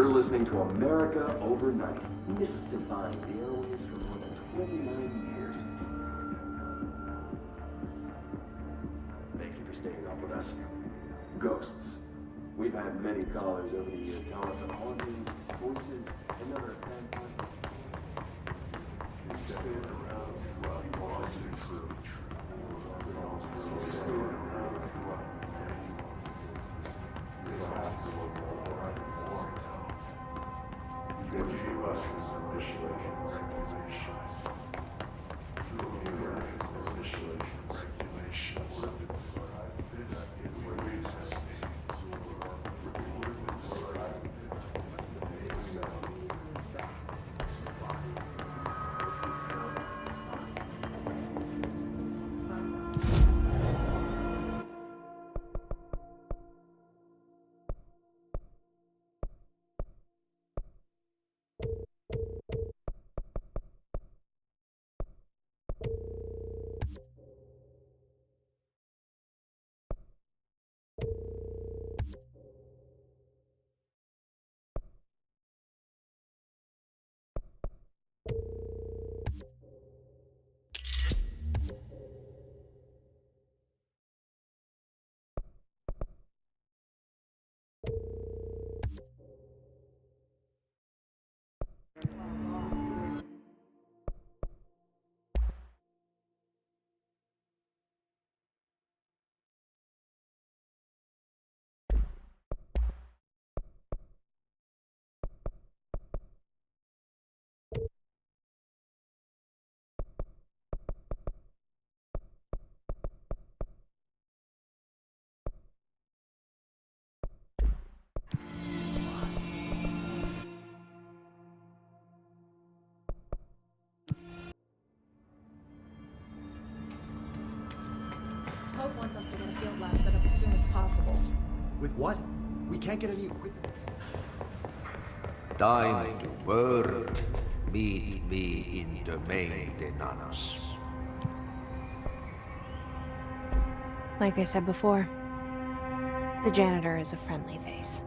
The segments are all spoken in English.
You're listening to America Overnight, mystifying the airwaves for more than 29 years. Thank you for staying up with us. Ghosts. We've had many callers over the years tell us of hauntings, voices, and other phantasms. Stay around while you want to see the truth. Stay around while you have to look more like a warning. Give you us initiation regulations. Initiation regulations. This is where we stand. Hope wants us to get a field lab set up as soon as possible. With what? We can't get any equipment. Time to work. Meet me in the maintenance. Like I said before, the janitor is a friendly face.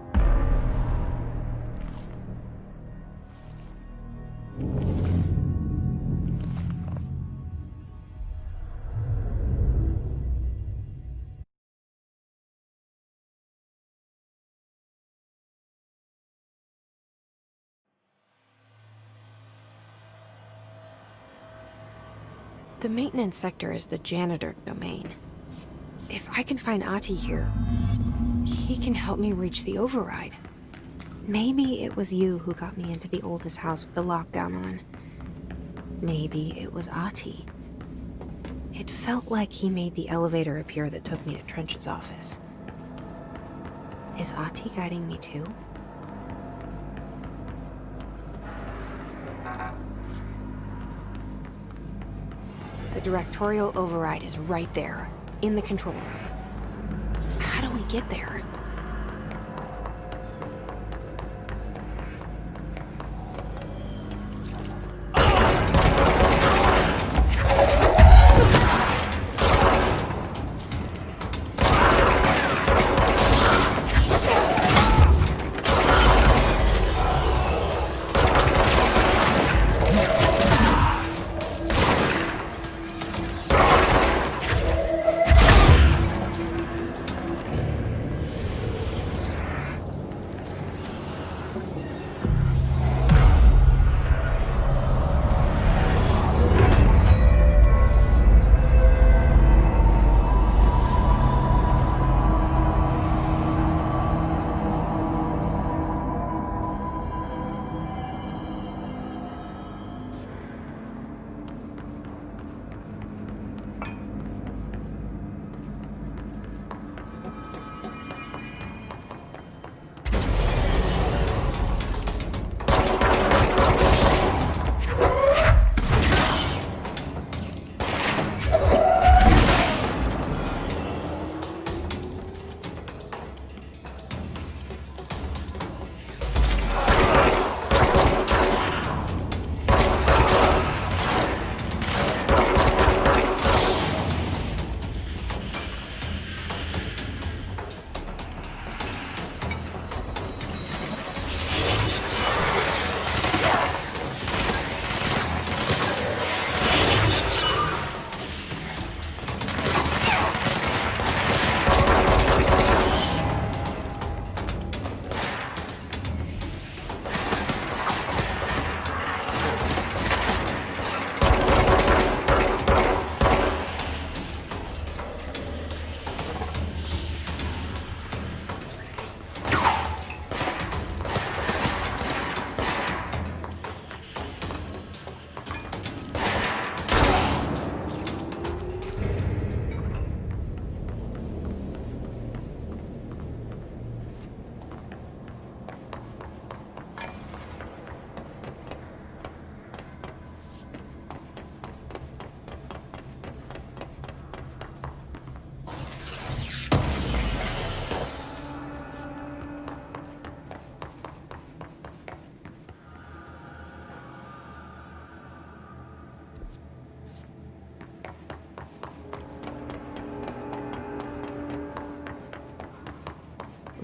The maintenance sector is the janitor domain. If I can find Ahti here, he can help me reach the override. Maybe it was you who got me into the oldest house with the lockdown on. Maybe it was Ahti. It felt like he made the elevator appear that took me to Trench's office. Is Ahti guiding me too? The Directorial override is right there, in the control room. How do we get there?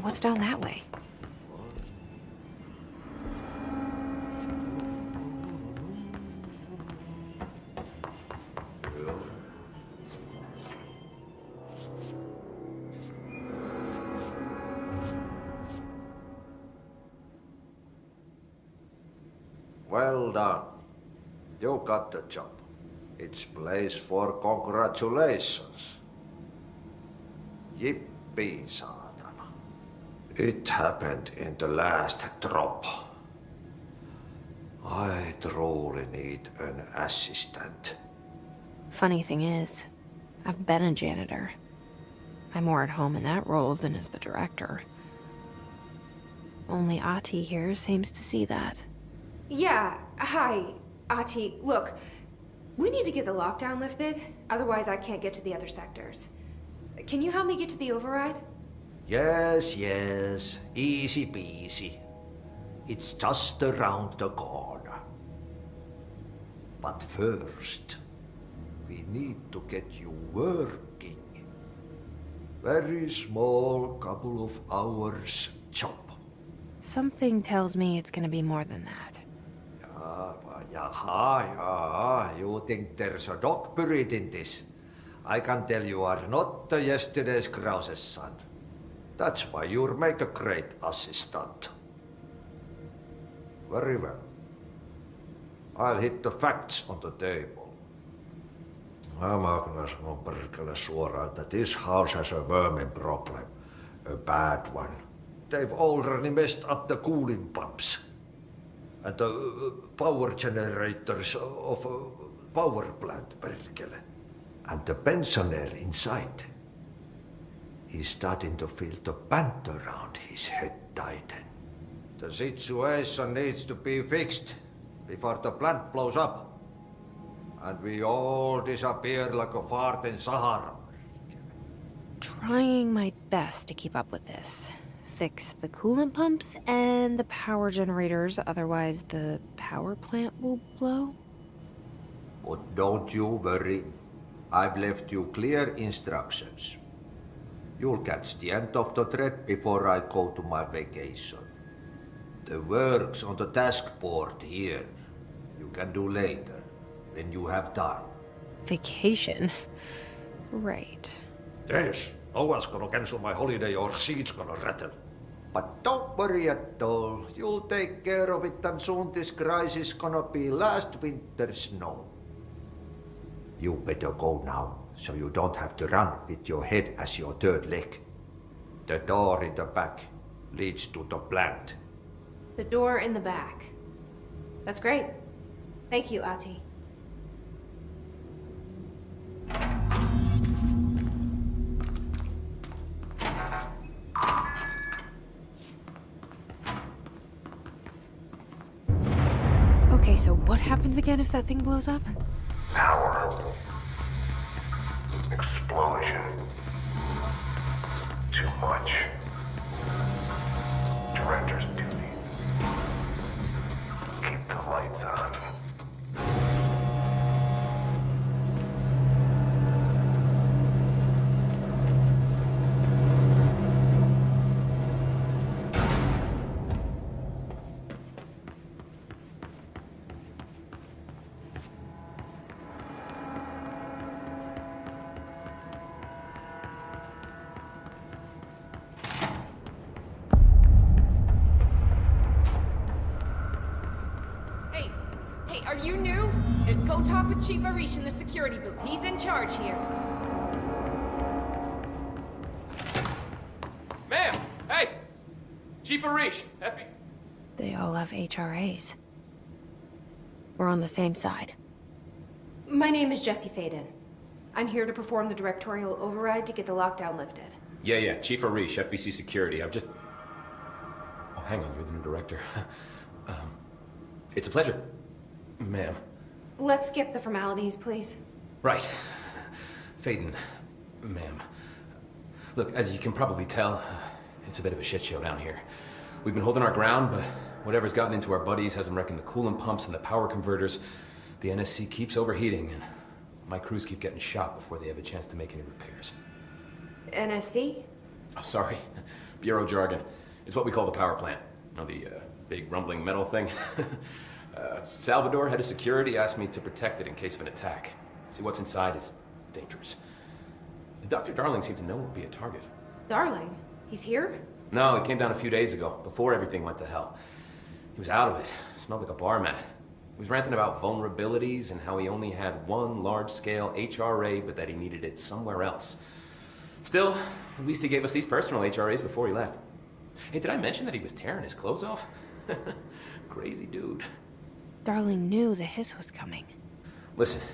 What's down that way? Well done. You got the job. It's place for congratulations. Yippee, saatana. It happened in the last drop. I truly need an assistant. Funny thing is, I've been a janitor. I'm more at home in that role than as the director. Only Ahti here seems to see that. Yeah, hi, Ahti. Look, we need to get the lockdown lifted, otherwise I can't get to the other sectors. Can you help me get to the override? Yes, yes. Easy peasy. It's just around the corner. But first, we need to get you working. Very small, couple of hours job. Something tells me it's gonna be more than that. Yaha. You think there's a dog buried in this? I can tell you are not the yesterday's Krause's son. That's why you'll make a great assistant. Very well. I'll hit the facts on the table. Mä kyllä sanon perkele suoraan, että this house has a vermin problem. A bad one. They've already messed up the cooling pumps. And the power generators of a power plant, perkele. And the pensioner inside is starting to feel the band around his head tighten. The situation needs to be fixed before the plant blows up. And we all disappear like a fart in Sahara. Trying my best to keep up with this. Fix the coolant pumps and the power generators, otherwise the power plant will blow. But don't you worry. I've left you clear instructions. You'll catch the end of the thread before I go to my vacation. The work's on the task board here. You can do later, when you have time. Vacation? Right. Yes, no one's gonna cancel my holiday or seat's gonna rattle. But don't worry at all. You'll take care of it and soon this crisis gonna be last winter's snow. You better go now, so you don't have to run with your head as your third leg. The door in the back leads to the plant. The door in the back. That's great. Thank you, Ahti. Okay, so what happens again if that thing blows up? Power. Explosion. Too much. Director's duty. Keep the lights on. Hey, are you new? Go talk with Chief Arish in the security booth. He's in charge here. Ma'am! Hey! Chief Arish, Epi. They all have HRAs. We're on the same side. My name is Jesse Faden. I'm here to perform the directorial override to get the lockdown lifted. Yeah, Chief Arish, FBC Security. I'm just... Oh, hang on, you're the new director. It's a pleasure, ma'am. Let's skip the formalities, please. Right. Faden, ma'am. Look, as you can probably tell, it's a bit of a shit show down here. We've been holding our ground, but whatever's gotten into our buddies has them wrecking the coolant pumps and the power converters. The NSC keeps overheating, and my crews keep getting shot before they have a chance to make any repairs. NSC? Oh, sorry. Bureau jargon. It's what we call the power plant. You know, the big rumbling metal thing? Salvador, head of security, asked me to protect it in case of an attack. See, what's inside is dangerous. Dr. Darling seemed to know it would be a target. Darling? He's here? No, he came down a few days ago, before everything went to hell. He was out of it. Smelled like a bar mat. He was ranting about vulnerabilities and how he only had one large-scale HRA, but that he needed it somewhere else. Still, at least he gave us these personal HRAs before he left. Hey, did I mention that he was tearing his clothes off? Crazy dude. Darling knew the hiss was coming. Listen,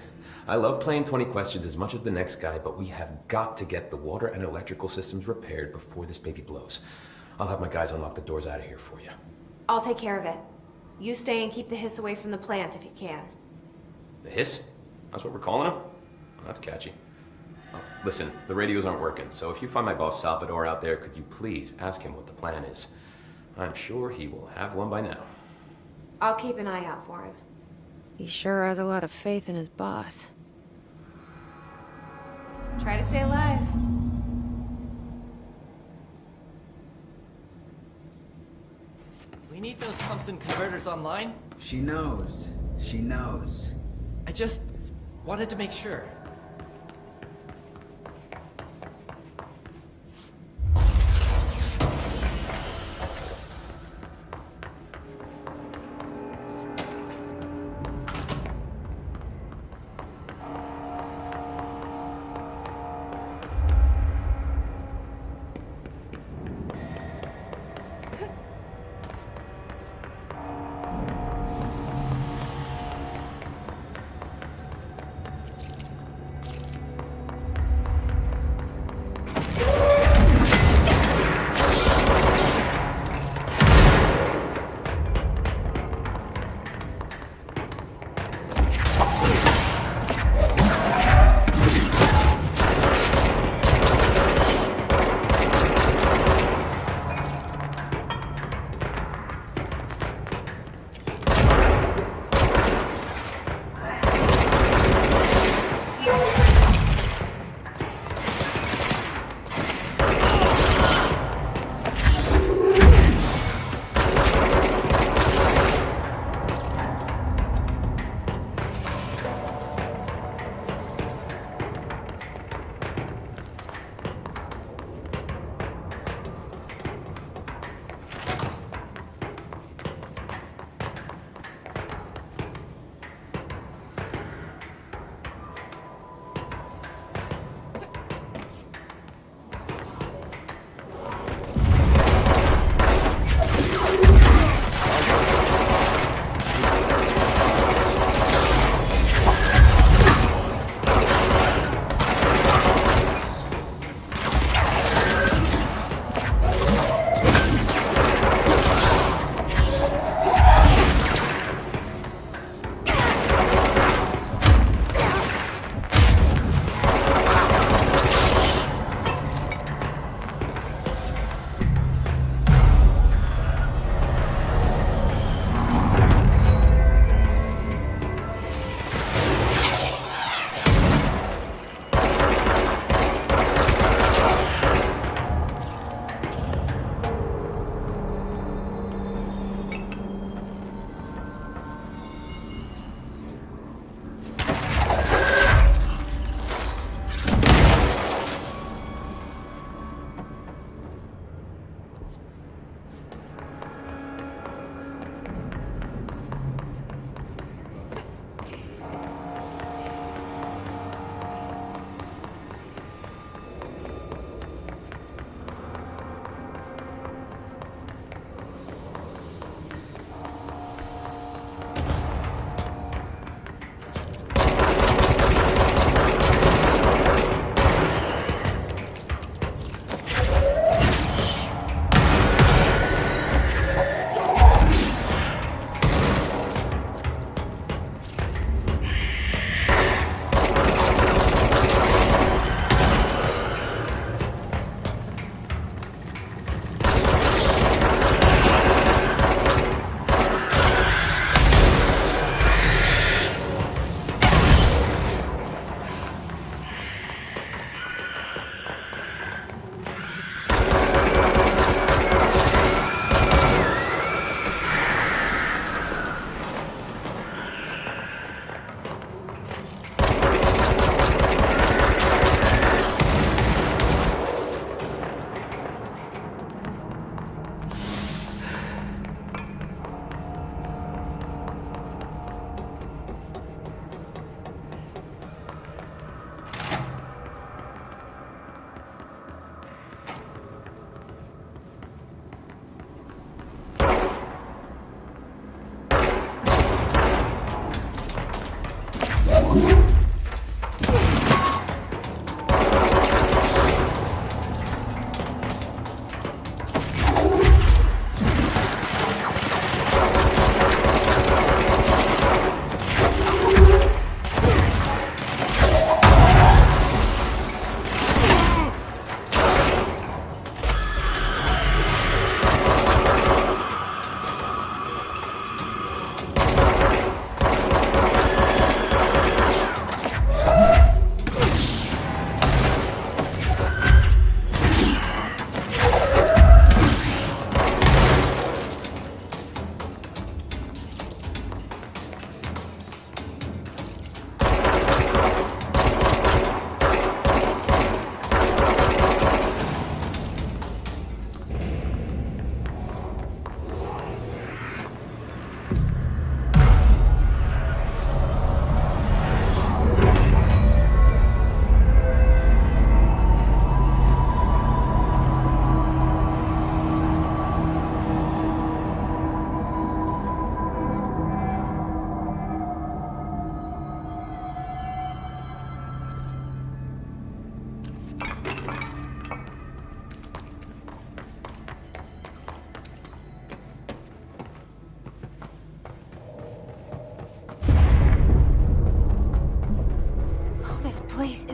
I love playing 20 questions as much as the next guy, but we have got to get the water and electrical systems repaired before this baby blows. I'll have my guys unlock the doors out of here for you. I'll take care of it. You stay and keep the hiss away from the plant if you can. The hiss? That's what we're calling him? Well, that's catchy. Oh, listen, the radios aren't working, so if you find my boss Salvador out there, could you please ask him what the plan is? I'm sure he will have one by now. I'll keep an eye out for him. He sure has a lot of faith in his boss. Try to stay alive. We need those pumps and converters online. She knows. She knows. I just wanted to make sure.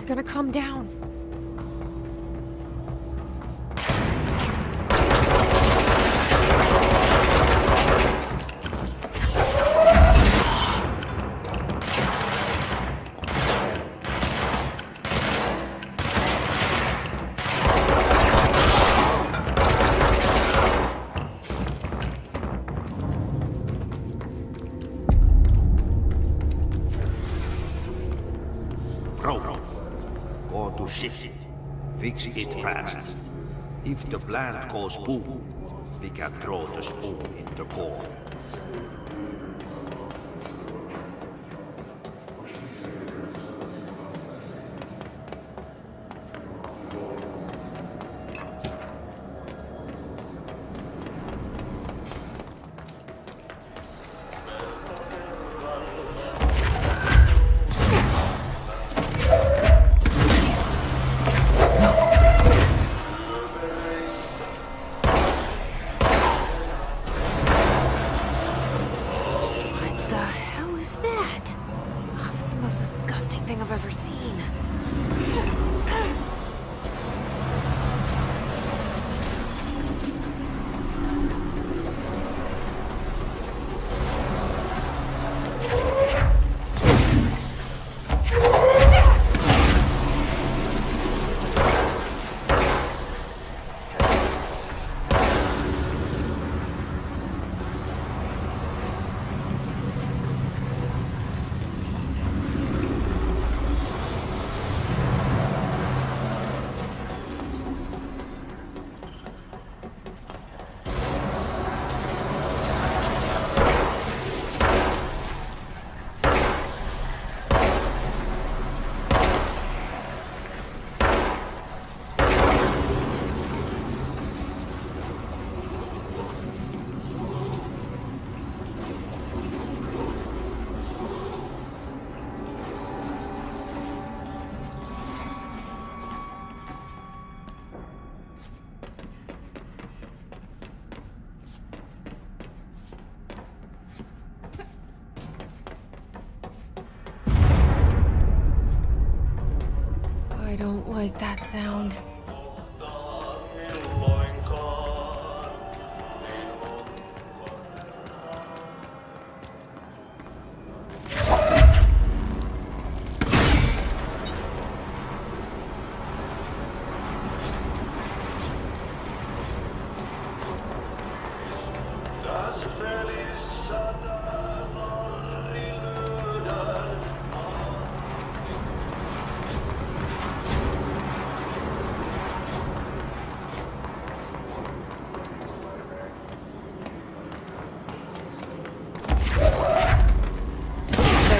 He's gonna come down. Bro, go to ship. Fix it fast. If the plant goes boom, we can throw the spoon in the core. What the hell is that? Oh, that's the most disgusting thing I've ever seen. I don't like that sound.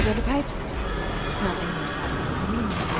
Go to pipes? Nothing more satisfying.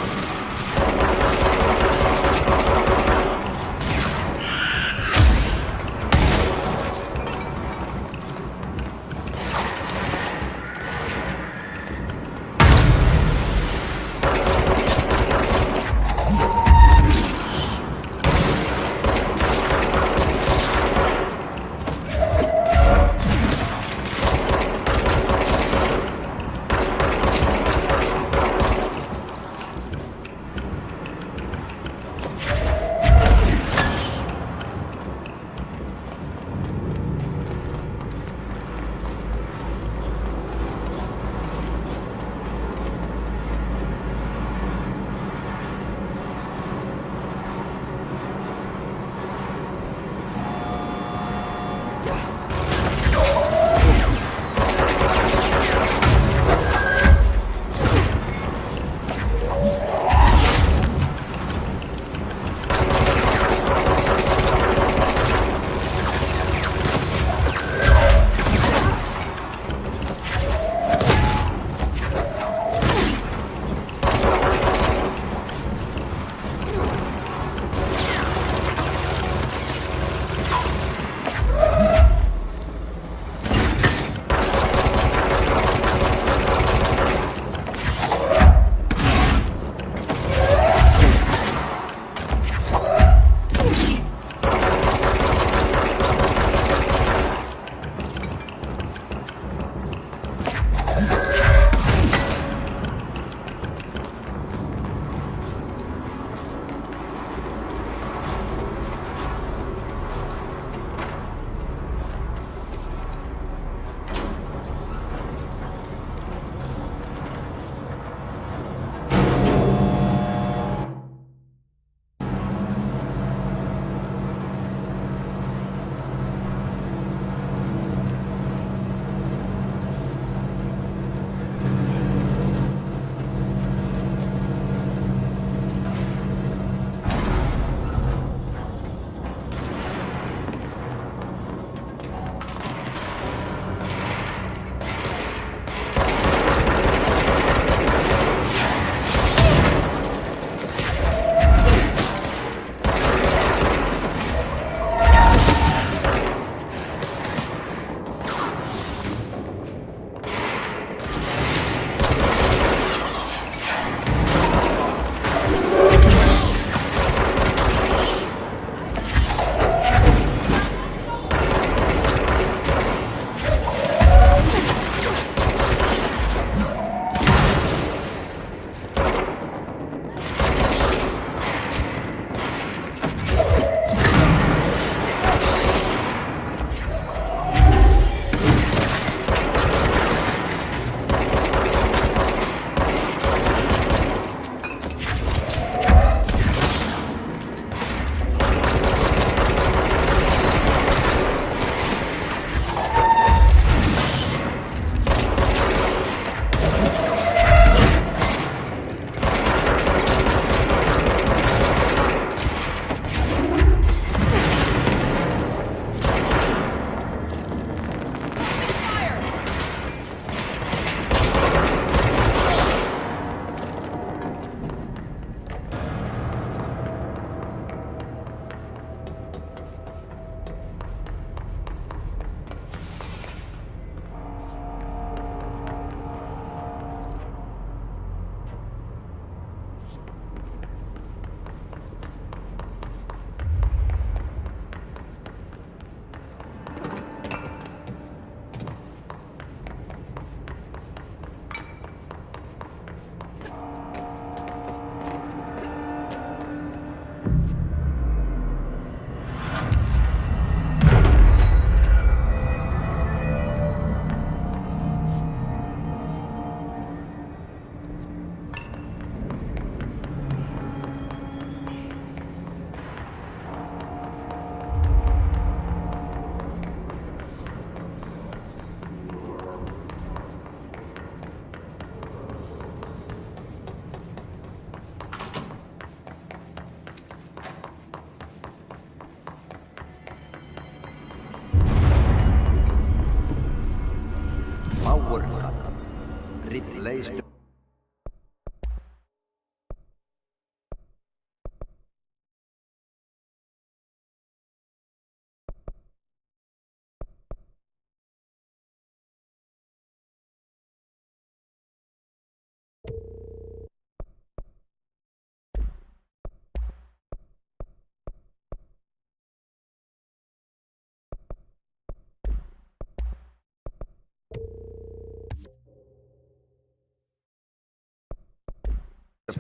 replace the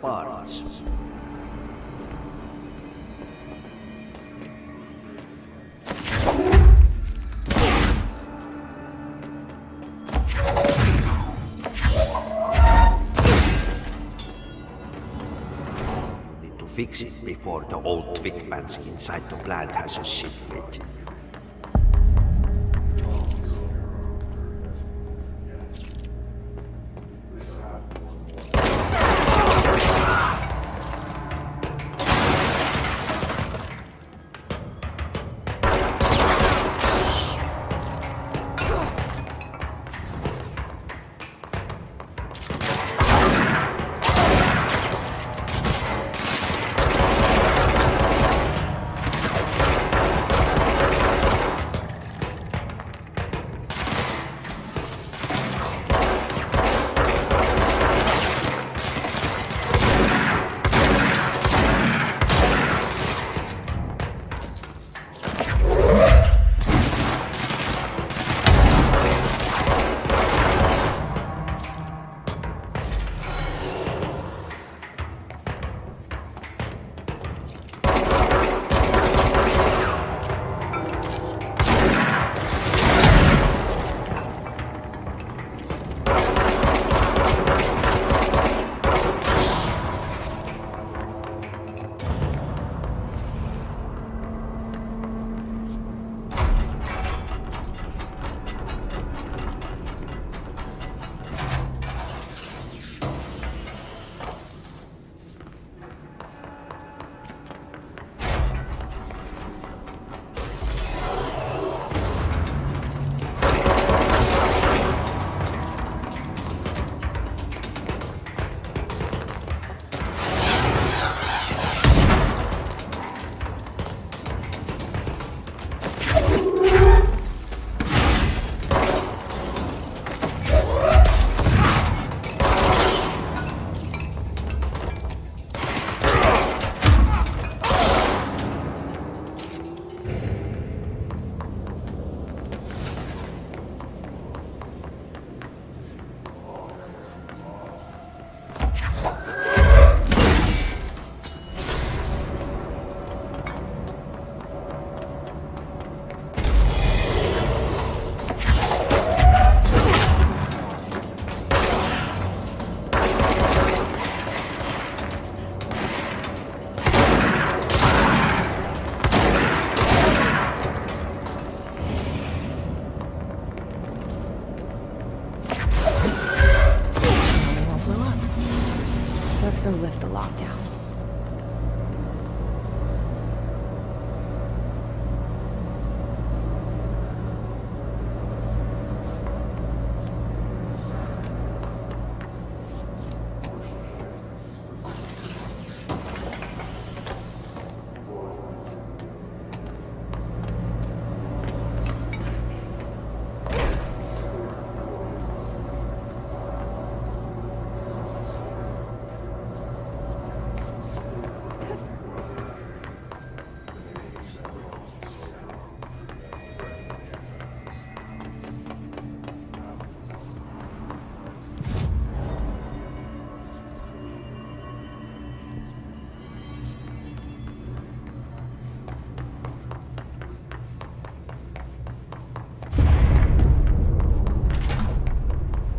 parts. You need to fix it before the old twig pants inside the plant has a shit fit. Let's go lift the lockdown.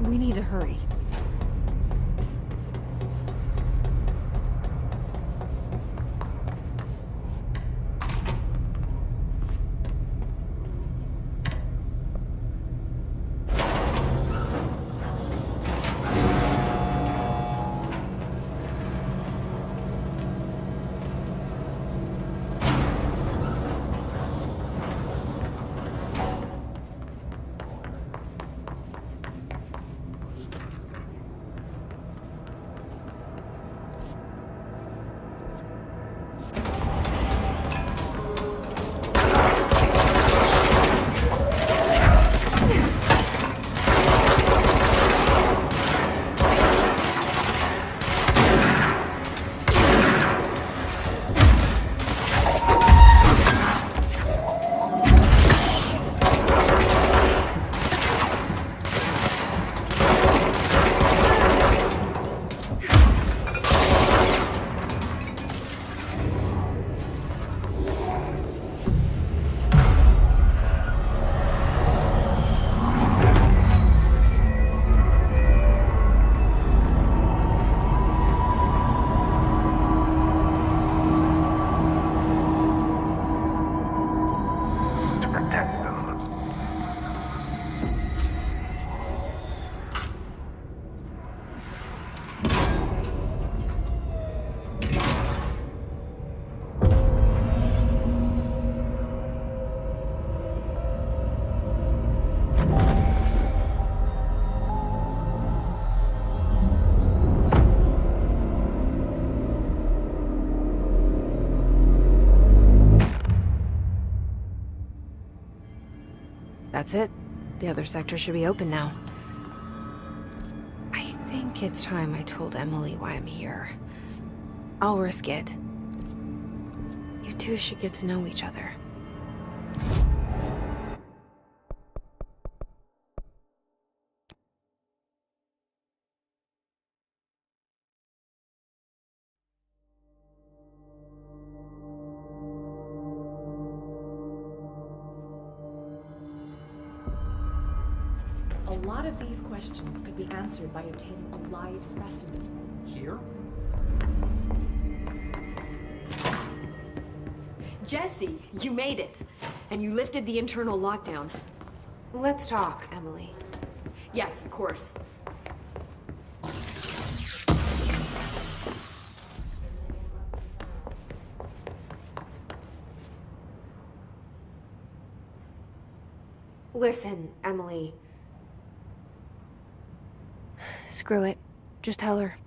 We need to hurry. protect those. That's it. The other sector should be open now. I think it's time I told Emily why I'm here. I'll risk it. You two should get to know each other. A lot of these questions could be answered by obtaining a live specimen. Here? Jesse, you made it. And you lifted the internal lockdown. Let's talk, Emily. Yes, of course. Listen, Emily. Screw it. Just tell her.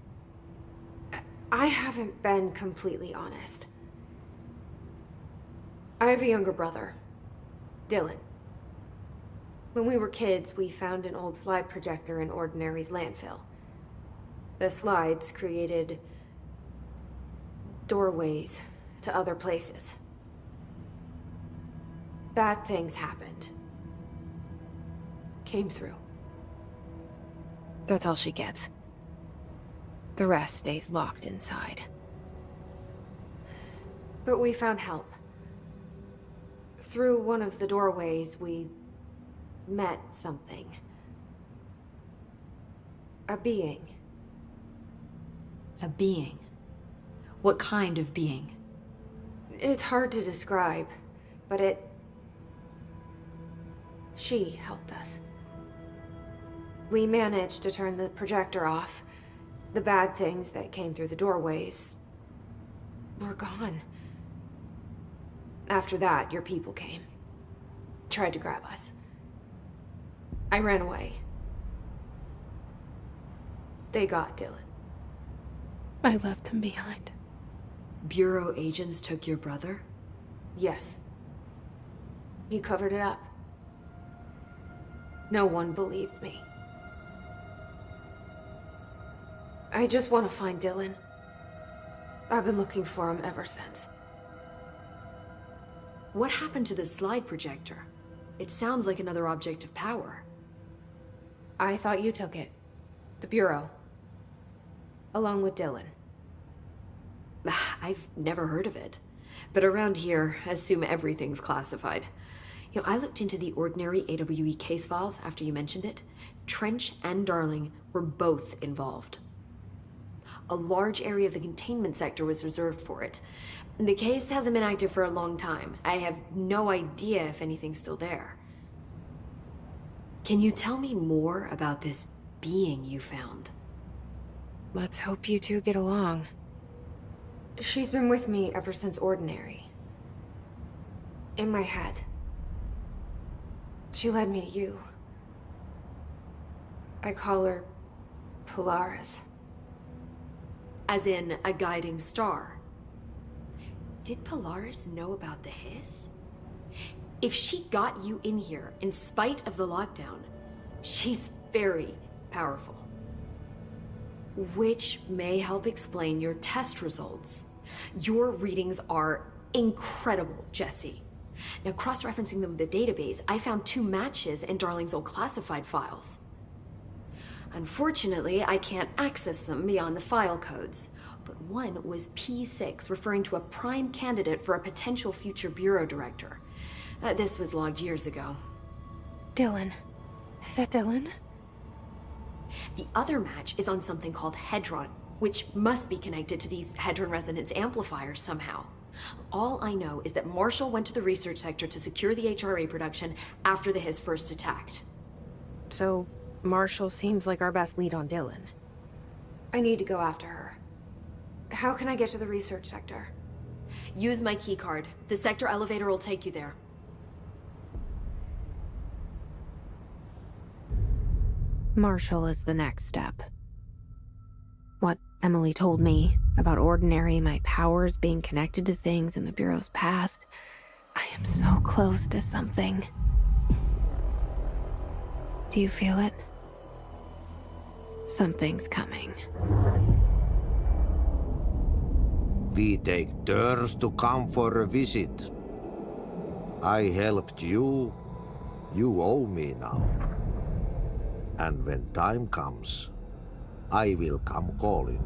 I haven't been completely honest. I have a younger brother, Dylan. When we were kids, we found an old slide projector in Ordinary's landfill. The slides created doorways to other places. Bad things happened. Came through. That's all she gets. The rest stays locked inside. But we found help. Through one of the doorways, we met something. A being. A being? What kind of being? It's hard to describe, but she helped us. We managed to turn the projector off. The bad things that came through the doorways were gone. After that, your people came. Tried to grab us. I ran away. They got Dylan. I left him behind. Bureau agents took your brother? Yes. He covered it up. No one believed me. I just want to find Dylan. I've been looking for him ever since. What happened to the slide projector? It sounds like another object of power. I thought you took it. The Bureau. Along with Dylan. I've never heard of it. But around here, assume everything's classified. You know, I looked into the Ordinary AWE case files after you mentioned it. Trench and Darling were both involved. A large area of the containment sector was reserved for it. The case hasn't been active for a long time. I have no idea if anything's still there. Can you tell me more about this being you found? Let's hope you two get along. She's been with me ever since Ordinary. In my head. She led me to you. I call her Polaris. As in a guiding star. Did Polaris know about the hiss? If she got you in here in spite of the lockdown, she's very powerful. Which may help explain your test results. Your readings are incredible, Jesse. Now, cross-referencing them with the database, I found 2 matches in Darling's old classified files. Unfortunately, I can't access them beyond the file codes, but one was P6, referring to a prime candidate for a potential future bureau director. This was logged years ago. Dylan. Is that Dylan? The other match is on something called Hedron, which must be connected to these Hedron resonance amplifiers somehow. All I know is that Marshall went to the research sector to secure the HRA production after the Hiss first attacked. So, Marshall seems like our best lead on Dylan. I need to go after her. How can I get to the research sector? Use my keycard. The sector elevator will take you there. Marshall is the next step. What Emily told me about Ordinary, my powers being connected to things in the Bureau's past, I am so close to something. Do you feel it? Something's coming. We take turns to come for a visit. I helped you. You owe me now. And when time comes, I will come calling.